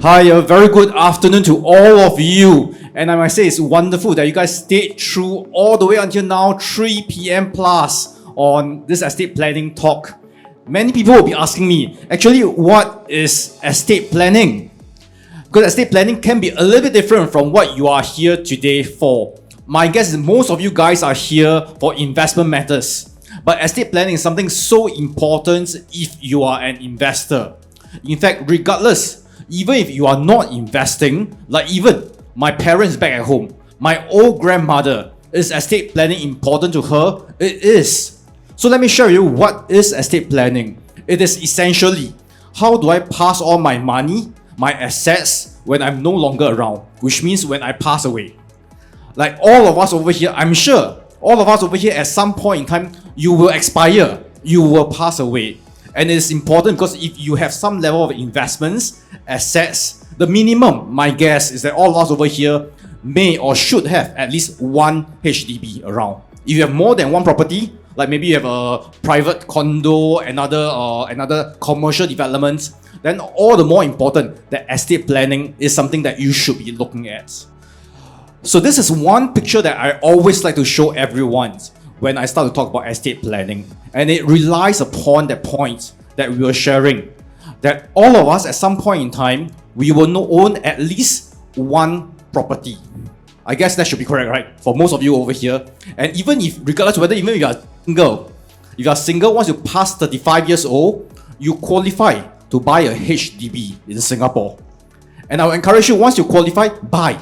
Hi, a very good afternoon to all of you. And I must say it's wonderful that you guys stayed through all the way until now, 3 p.m. plus on this estate planning talk. Many people will be asking me, actually, what is estate planning? Because estate planning can be a little bit different from what you are here today for. My guess is most of you guys are here for investment matters. But estate planning is something so important if you are an investor. In fact, regardless, even if you are not investing, like even my parents back at home, my old grandmother, is estate planning important to her? It is. So let me show you what is estate planning. It is essentially, how do I pass on my money, my assets, when I'm no longer around, which means when I pass away. Like all of us over here, I'm sure, all of us over here at some point in time, you will expire, you will pass away. And it's important because if you have some level of investments, assets, the minimum, my guess, is that all of us over here may or should have at least one HDB around. If you have more than one property, like maybe you have a private condo, another commercial development, then all the more important that estate planning is something that you should be looking at. So this is one picture that I always like to show everyone when I start to talk about estate planning. And it relies upon that point that we were sharing, that all of us at some point in time, we will own at least one property. I guess that should be correct, right? For most of you over here. And even if, regardless of whether even if you are single, if you are single, once you pass 35 years old, you qualify to buy a HDB in Singapore. And I will encourage you, once you qualify, buy.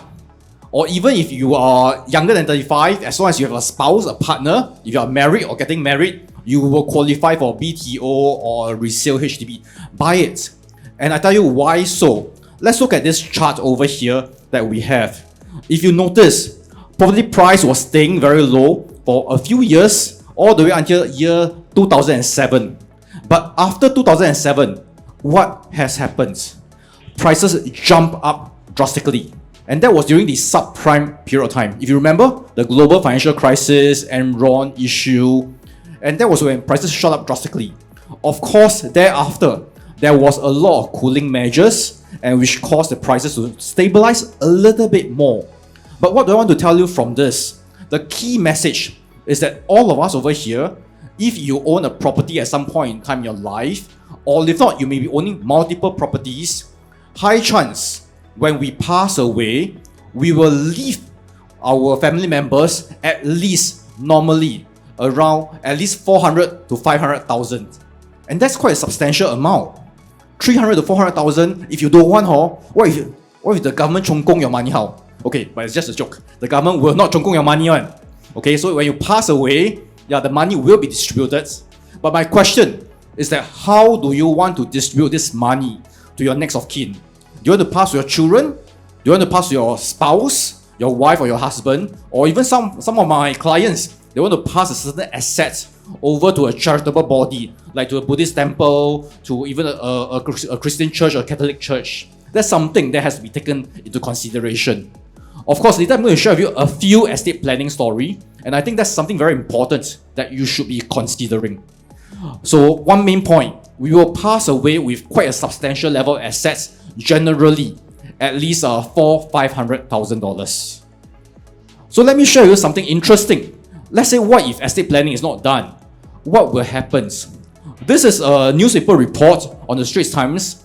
Or even if you are younger than 35, as long as you have a spouse, a partner, if you are married or getting married, you will qualify for BTO or a resale HDB. Buy it. And I tell you why so. Let's look at this chart over here that we have. If you notice, property price was staying very low for a few years, all the way until year 2007. But after 2007, what has happened? Prices jump up drastically. And that was during the subprime period of time. If you remember, the global financial crisis, Enron issue, and that was when prices shot up drastically. Of course, thereafter, there was a lot of cooling measures, and which caused the prices to stabilize a little bit more. But what do I want to tell you from this? The key message is that all of us over here, if you own a property at some point in time in your life, or if not, you may be owning multiple properties, high chance when we pass away, we will leave our family members at least normally around at least 400 to 500,000. And that's quite a substantial amount. 300 to 400,000, if you don't want, what if the government 充公 your money, how? Okay, but it's just a joke. The government will not 充公 your money one. Okay, so when you pass away, yeah, the money will be distributed. But my question is that how do you want to distribute this money to your next of kin? Do you want to pass to your children? Do you want to pass to your spouse, your wife or your husband? Or even some of my clients, they want to pass a certain asset over to a charitable body, like to a Buddhist temple, to even a Christian church or Catholic church. That's something that has to be taken into consideration. Of course, later I'm going to share with you a few estate planning story, and I think that's something very important that you should be considering. So one main point, we will pass away with quite a substantial level of assets, generally at least $400,000-$500,000. So let me show you something interesting. Let's say what if estate planning is not done? What will happen? This is a newspaper report on the Straits Times.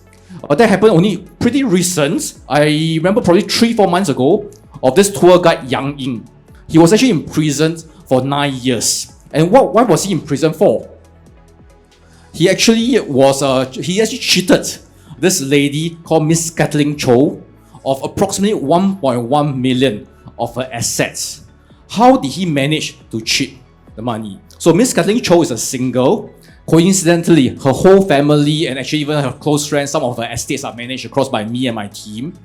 That happened only pretty recent. I remember probably 3-4 months ago of this tour guide Yang Ying. He was actually imprisoned for 9 years. And what was he in prison for? He actually cheated this lady called Miss Kathleen Cho of approximately 1.1 million of her assets. How did he manage to cheat the money? So Miss Kathleen Cho is a single. Coincidentally, her whole family and actually even her close friends, some of her estates are managed across by me and my team.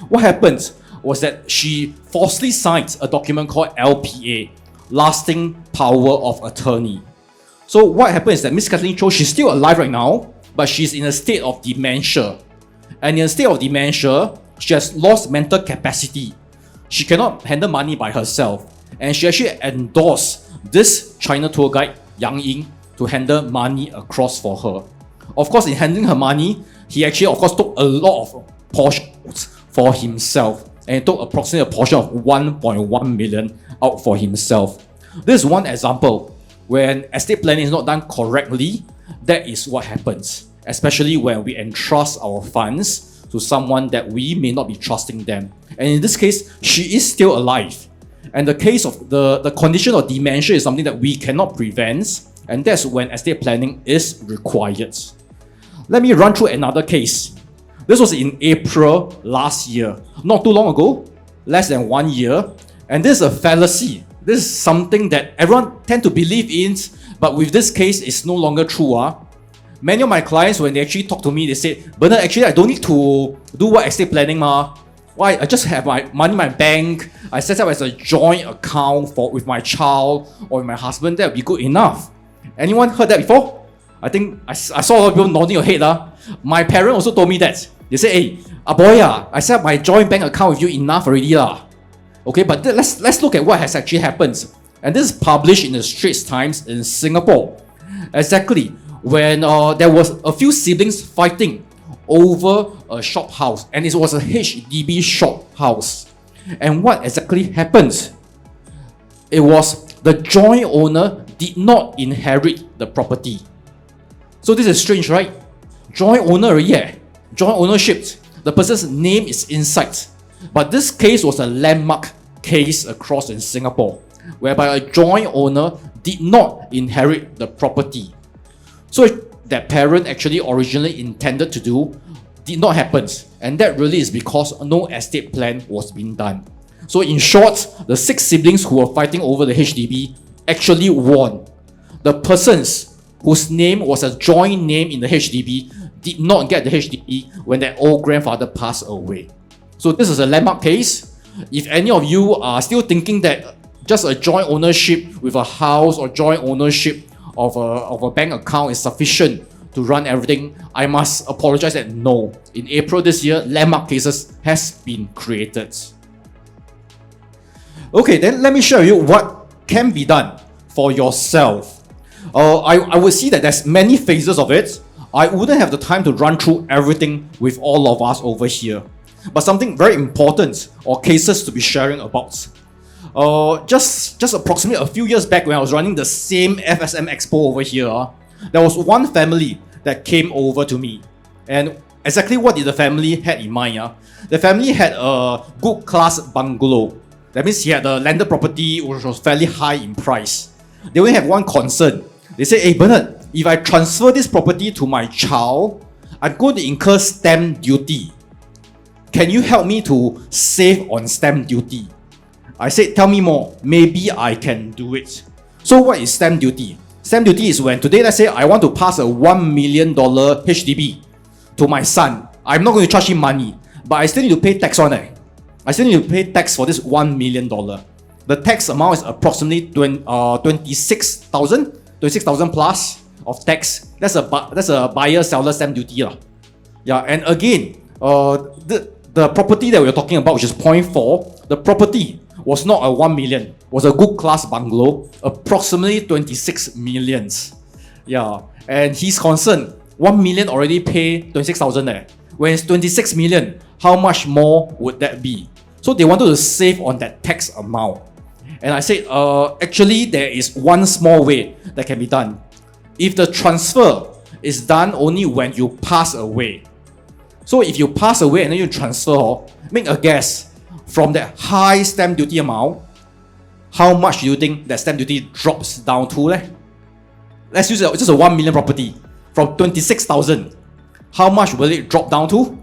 What happened was that she falsely signed a document called LPA, Lasting Power of Attorney. So what happened is that Miss Kathleen Cho, she's still alive right now, but she's in a state of dementia. And in a state of dementia, she has lost mental capacity. She cannot handle money by herself. And she actually endorsed this China tour guide, Yang Ying, to handle money across for her. Of course, in handling her money, he actually, of course, took a lot of portion for himself, and he took approximately a portion of 1.1 million out for himself. This is one example. When estate planning is not done correctly, that is what happens, especially when we entrust our funds to someone that we may not be trusting them. And in this case, she is still alive. And the case of the condition of dementia is something that we cannot prevent, and that's when estate planning is required. Let me run through another case. This was in April last year, not too long ago, less than 1 year. And this is a fallacy. This is something that everyone tend to believe in, but with this case, it's no longer true. Many of my clients, when they actually talk to me, they say, Bernard, actually, I don't need to do what estate planning, ma. Why? I just have my money in my bank. I set up as a joint account with my child or with my husband. That would be good enough. Anyone heard that before? I think I saw a lot of people nodding your head. My parents also told me that. They say, hey, boy, I set up my joint bank account with you enough already. Okay, but let's look at what has actually happened. And this is published in the Straits Times in Singapore. Exactly when there was a few siblings fighting over a shop house, and it was a HDB shop house. And what exactly happened? It was the joint owner did not inherit the property. So this is strange, right? Joint owner, yeah. Joint ownership. The person's name is inside. But this case was a landmark case across in Singapore, whereby a joint owner did not inherit the property. So that parent actually originally intended to do did not happen. And that really is because no estate plan was being done. So in short, the 6 siblings who were fighting over the HDB actually won. The persons whose name was a joint name in the HDB did not get the HDB when their old grandfather passed away. So this is a landmark case. If any of you are still thinking that just a joint ownership with a house or joint ownership of a bank account is sufficient to run everything, I must apologize that no. In April this year, landmark cases has been created. Okay, then let me show you what can be done for yourself. I would see that there's many phases of it. I wouldn't have the time to run through everything with all of us over here. But something very important or cases to be sharing about. Just approximately a few years back when I was running the same FSM Expo over here, there was one family that came over to me. And exactly what did the family had in mind? The family had a good class bungalow. That means he had a landed property which was fairly high in price. They only have one concern. They say, hey Bernard, if I transfer this property to my child, I'm going to incur stamp duty. Can you help me to save on stamp duty? I said, tell me more. Maybe I can do it. So what is stamp duty? Stamp duty is when today, let's say I want to pass a $1 million HDB to my son. I'm not going to charge him money, but I still need to pay tax on it. I still need to pay tax for this $1 million. The tax amount is approximately 26,000 plus of tax. That's a buyer-seller stamp duty. Yeah, and again, the property that we're talking about, which is 0.4, the property was not a 1 million, was a good class bungalow, approximately 26 millions. Yeah, and he's concerned, 1 million already pay 26,000 there. When it's 26 million, how much more would that be? So they wanted to save on that tax amount. And I said, actually there is one small way that can be done. If the transfer is done only when you pass away. So if you pass away and then you transfer, make a guess, from that high stamp duty amount, how much do you think that stamp duty drops down to? Let's use just a 1 million property. From 26,000, how much will it drop down to?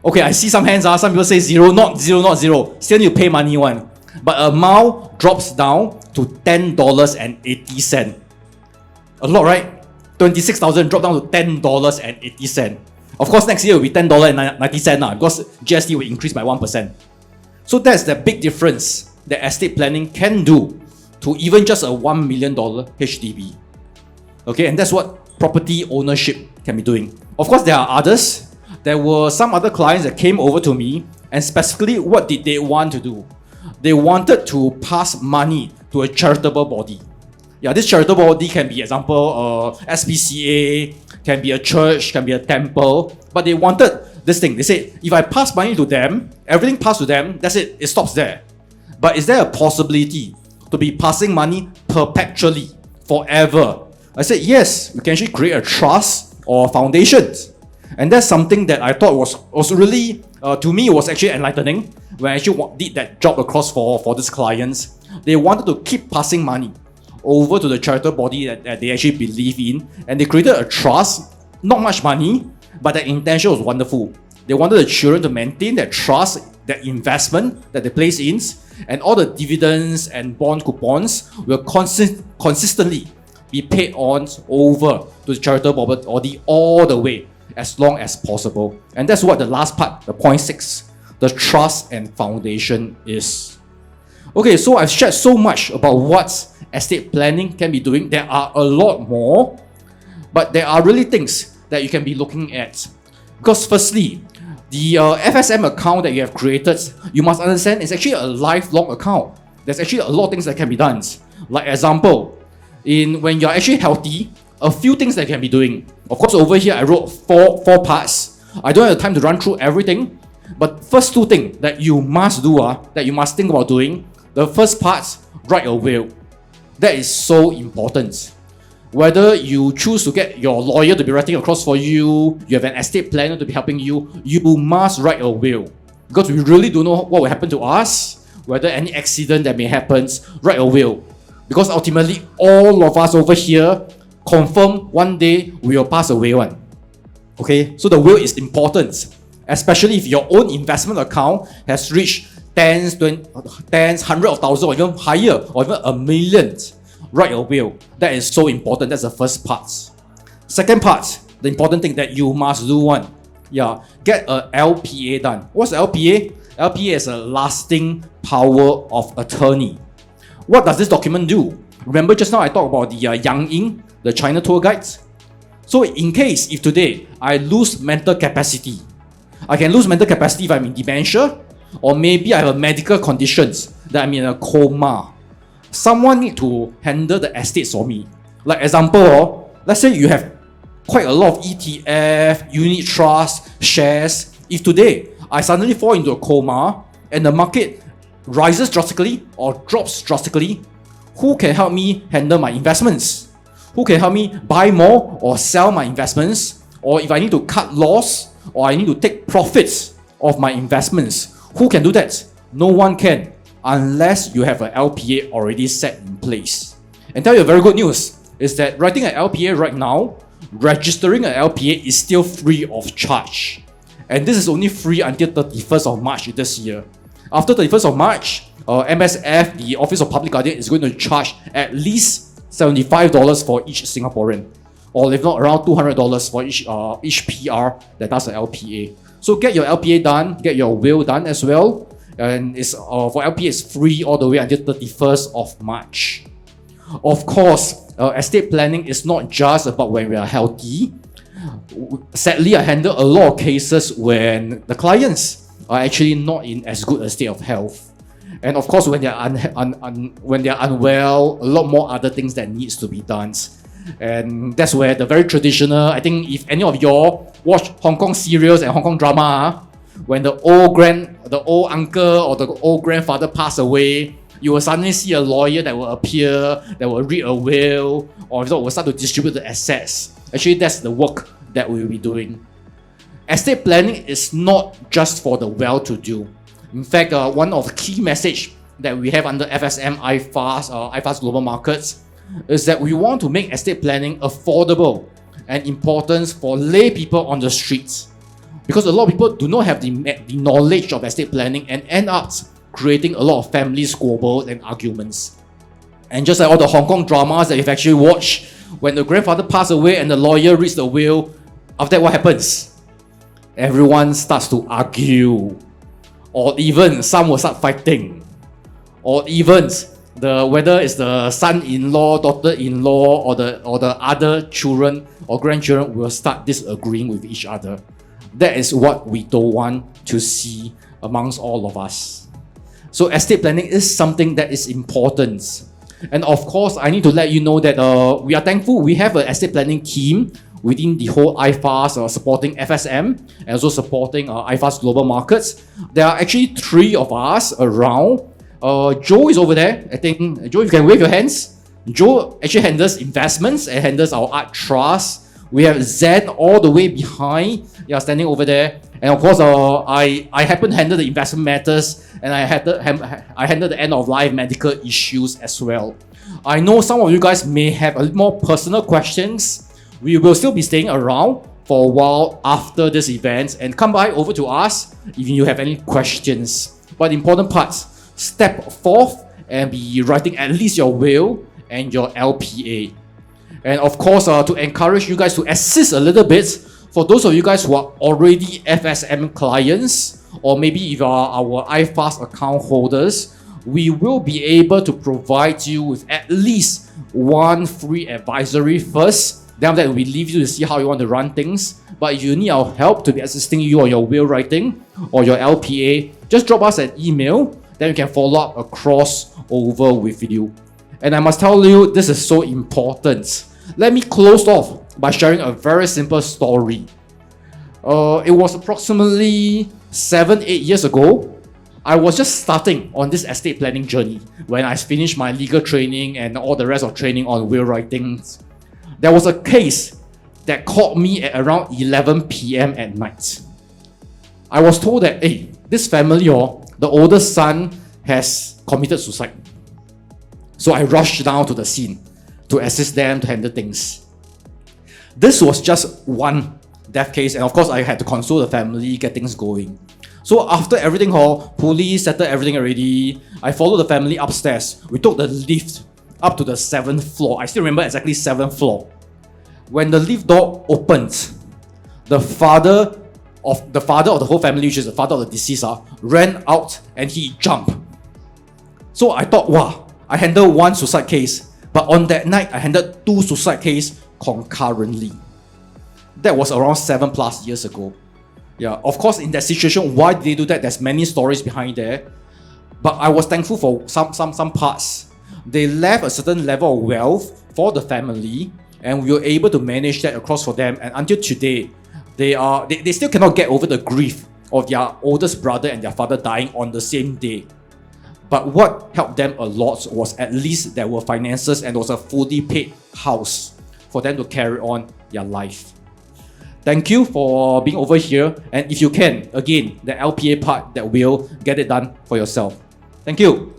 Okay, I see some hands. Some people say zero, not zero. Still need to pay money one. But amount drops down to $10.80. A lot, right? 26,000 drop down to $10.80. Of course, next year will be $10.90 because GST will increase by 1%. So that's the big difference that estate planning can do to even just a $1 million HDB. Okay, and that's what property ownership can be doing. Of course, there are others. There were some other clients that came over to me, and specifically, what did they want to do? They wanted to pass money to a charitable body. Yeah, this charitable body can be, example, SPCA, can be a church, can be a temple, but they wanted this thing. They said, if I pass money to them, everything passed to them, that's it, it stops there. But is there a possibility to be passing money perpetually, forever? I said, yes, we can actually create a trust or foundation. And that's something that I thought was really, to me, it was actually enlightening when I actually did that job across for these clients. They wanted to keep passing money over to the charitable body that they actually believe in, and they created a trust, not much money, but the intention was wonderful. They wanted the children to maintain that trust, that investment that they place in, and all the dividends and bond coupons will consistently be paid on over to the charitable body all the way, as long as possible. And that's what the last part, the point 6, the trust and foundation is. Okay, so I've shared so much about what estate planning can be doing. There are a lot more, but there are really things that you can be looking at. Because firstly, the FSM account that you have created, you must understand it's actually a lifelong account. There's actually a lot of things that can be done. Like example, when you're actually healthy, a few things that you can be doing. Of course, over here I wrote four parts. I don't have the time to run through everything, but first 2 things that you must do, that you must think about doing. The first part, write a will. That is so important. Whether you choose to get your lawyer to be writing across for you, you have an estate planner to be helping you, you must write a will. Because we really don't know what will happen to us, whether any accident that may happen, write a will. Because ultimately, all of us over here confirm one day we will pass away one. Okay, so the will is important, especially if your own investment account has reached tens, hundreds of thousands, or even higher, or even a million. Write a will. That is so important. That's the first part. Second part, the important thing that you must do one. Yeah, get a LPA done. What's LPA? LPA is a lasting power of attorney. What does this document do? Remember just now I talked about the Yang Ying, the China tour guides? So in case, if today I lose mental capacity, I can lose mental capacity if I'm in dementia, or maybe I have a medical conditions that I'm in a coma. Someone need to handle the estates for me. Like example, let's say you have quite a lot of ETF, unit trust, shares. If today I suddenly fall into a coma and the market rises drastically or drops drastically, who can help me handle my investments? Who can help me buy more or sell my investments? Or if I need to cut loss or I need to take profits of my investments, who can do that? No one can, unless you have an LPA already set in place. And tell you a very good news is that writing an LPA right now, registering an LPA is still free of charge. And this is only free until 31st of March this year. After 31st of March, MSF, the Office of Public Guardian, is going to charge at least $75 for each Singaporean, or if not around $200 for each PR that does an LPA. So get your LPA done, get your will done as well. And it's for LPA it's free all the way until 31st of March. Of course, estate planning is not just about when we are healthy. Sadly, I handle a lot of cases when the clients are actually not in as good a state of health. And of course, when they are unwell, a lot more other things that needs to be done. And that's where the very traditional, I think if any of y'all watch Hong Kong serials and Hong Kong drama, when the old uncle or the old grandfather pass away, you will suddenly see a lawyer that will appear, that will read a will, or will start to distribute the assets. Actually, that's the work that we will be doing. Estate planning is not just for the well-to-do. In fact, one of the key message that we have under FSM IFAS Global Markets is that we want to make estate planning affordable and important for lay people on the streets. Because a lot of people do not have the knowledge of estate planning and end up creating a lot of family squabbles and arguments. And just like all the Hong Kong dramas that you've actually watched, when the grandfather passed away and the lawyer reads the will, after that what happens? Everyone starts to argue. Or even some will start fighting. Or even whether it's the son-in-law, daughter-in-law, or the other children or grandchildren will start disagreeing with each other. That is what we don't want to see amongst all of us. So estate planning is something that is important. And of course, I need to let you know that we are thankful we have an estate planning team within the whole IFAS supporting FSM and also supporting IFAS global markets. There are actually 3 of us around. Joe is over there. I think, Joe, if you can wave your hands. Joe actually handles investments and handles our art trust. We have Zen all the way behind, standing over there. And of course, I happen to handle the investment matters, and I handle the end of life medical issues as well. I know some of you guys may have a little more personal questions. We will still be staying around for a while after this event, and come by over to us if you have any questions. But the important parts, step forth and be writing at least your will and your LPA. And of course, to encourage you guys to assist a little bit, for those of you guys who are already FSM clients, or maybe if you are our IFAS account holders, we will be able to provide you with at least 1 free advisory first. Then after that, we leave you to see how you want to run things. But if you need our help to be assisting you on your will writing or your LPA, just drop us an email. Then we can follow up across over with you. And I must tell you, this is so important. Let me close off by sharing a very simple story. It was approximately 7-8 years ago. I was just starting on this estate planning journey when I finished my legal training and all the rest of training on will writings. There was a case that caught me at around 11 p.m. at night. I was told that, hey, this family, the oldest son has committed suicide. So I rushed down to the scene to assist them to handle things. This was just one death case, and of course I had to console the family, get things going. So after everything, police settled everything already. I followed the family upstairs. We took the lift up to the 7th floor. I still remember exactly 7th floor. When the lift door opened, the father of the whole family, which is the father of the deceased, ran out and he jumped. So I thought, wow, I handled 1 suicide case, but on that night I handled 2 suicide cases concurrently. That was around 7+ years ago. Yeah, of course, in that situation, why did they do that? There's many stories behind there. But I was thankful for some parts. They left a certain level of wealth for the family, and we were able to manage that across for them. And until today, they still cannot get over the grief of their oldest brother and their father dying on the same day. But what helped them a lot was at least there were finances and there was a fully paid house for them to carry on their life. Thank you for being over here. And if you can, again, the LPA part, that will get it done for yourself. Thank you.